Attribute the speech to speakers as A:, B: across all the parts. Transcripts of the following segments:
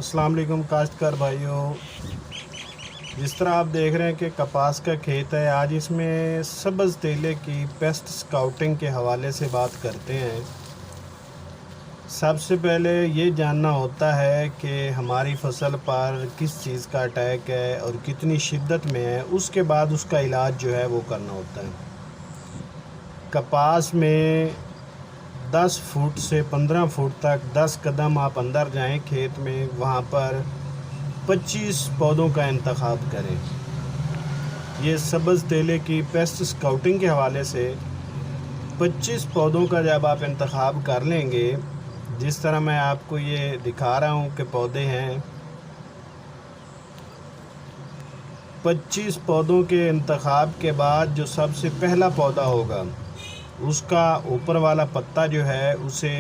A: अस्सलाम वालेकुम काश्तकार भाइयों। जिस तरह आप देख रहे हैं कि कपास का खेत है, आज इसमें सब्ज़ तेले की पेस्ट स्काउटिंग के हवाले से बात करते हैं। सबसे पहले ये जानना होता है कि हमारी फसल पर किस चीज़ का अटैक है और कितनी शिद्दत में है, उसके बाद उसका इलाज जो है वो करना होता है। कपास में 10 फुट से 15 फुट तक 10 कदम आप अंदर जाएं खेत में, वहाँ पर 25 पौधों का इंतखाब करें। ये सब्ज़ तेले की पेस्ट स्काउटिंग के हवाले से 25 पौधों का जब आप इंतखाब कर लेंगे, जिस तरह मैं आपको ये दिखा रहा हूँ कि पौधे हैं, 25 पौधों के इंतखाब के बाद जो सबसे पहला पौधा होगा, उसका ऊपर वाला पत्ता जो है उसे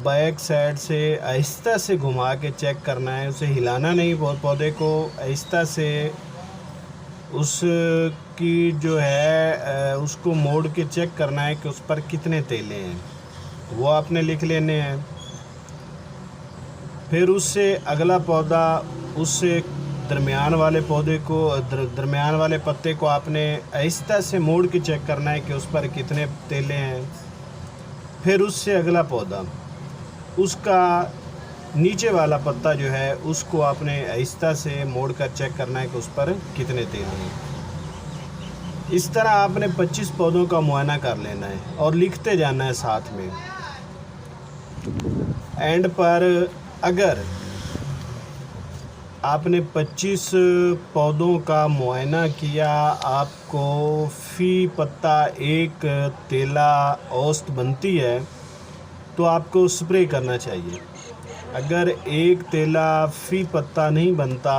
A: बैक साइड से आहिस्ता से घुमा के चेक करना है। उसे हिलाना नहीं, पौधे को आहिस्ता से उसकी जो है उसको मोड़ के चेक करना है कि उस पर कितने तेले हैं, वो आपने लिख लेने हैं। फिर उससे अगला पौधा, उससे दरमियान वाले पौधे को, दरमियान वाले पत्ते को आपने आहिस्ता से मोड़ के चेक करना है कि उस पर कितने तेले हैं। फिर उससे अगला पौधा, उसका नीचे वाला पत्ता जो है उसको आपने आहिस्ता से मोड़ कर चेक करना है कि उस पर कितने तेले हैं। इस तरह आपने 25 पौधों का मुआयना कर लेना है और लिखते जाना है साथ में। एंड पर अगर आपने 25 पौधों का मुआयना किया, आपको फ़ी पत्ता एक तेला औसत बनती है, तो आपको स्प्रे करना चाहिए। अगर एक तेला फ़ी पत्ता नहीं बनता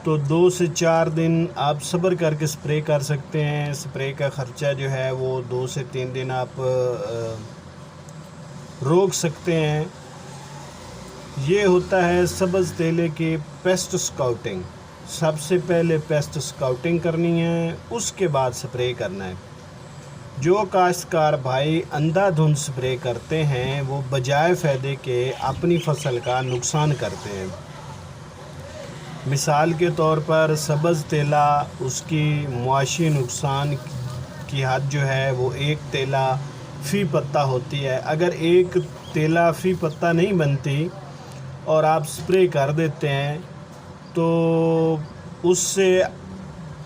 A: तो 2 से 4 दिन आप सब्र करके स्प्रे कर सकते हैं। स्प्रे का ख़र्चा जो है वो 2 से 3 दिन आप रोक सकते हैं। ये होता है सब्ज़ तेले की पेस्ट स्काउटिंग। सबसे पहले पेस्ट स्काउटिंग करनी है, उसके बाद स्प्रे करना है। जो काश्तकार भाई अंधाधुंध स्प्रे करते हैं, वो बजाय फ़ायदे के अपनी फसल का नुकसान करते हैं। मिसाल के तौर पर सब्ज़ तेला, उसकी मुआशी नुकसान की हद जो है वो एक तेला फ़ी पत्ता होती है। अगर एक तेला फ़ी पत्ता नहीं बनती और आप स्प्रे कर देते हैं, तो उससे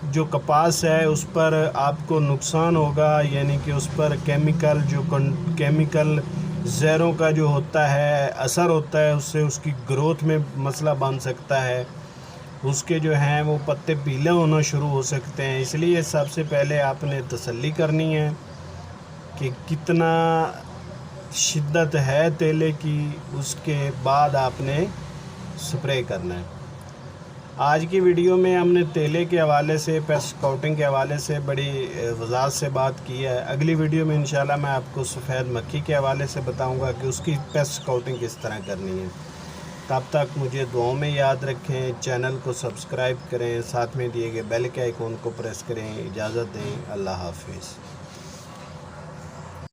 A: जो कपास है उस पर आपको नुकसान होगा, यानी कि उस पर केमिकल ज़हरों का जो होता है असर होता है, उससे उसकी ग्रोथ में मसला बन सकता है। उसके जो हैं वो पत्ते पीले होना शुरू हो सकते हैं। इसलिए सबसे पहले आपने तसल्ली करनी है कि कितना शिद्दत है तेले की, उसके बाद आपने स्प्रे करना है। आज की वीडियो में हमने तेले के हवाले से, पेस्ट स्काउटिंग के हवाले से बड़ी वज़ाहत से बात की है। अगली वीडियो में इंशाल्लाह मैं आपको सफ़ेद मक्खी के हवाले से बताऊंगा कि उसकी पेस्ट स्काउटिंग किस तरह करनी है। तब तक मुझे दुआओं में याद रखें, चैनल को सब्सक्राइब करें, साथ में दिए गए बेल के आइकॉन को प्रेस करें। इजाज़त दें, अल्लाह हाफिज़।